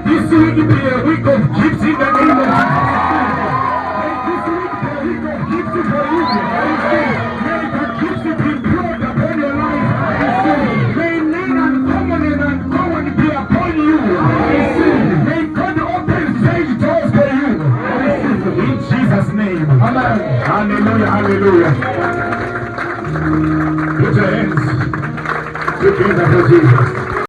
This week be a week of gifts in the name of Jesus. This week be a week of gifts for you. May the gifts be poured upon your life. May name uncommon be upon you. May God open strange doors for you. In Jesus' name. Amen. Hallelujah, hallelujah. Put your hands together for Jesus.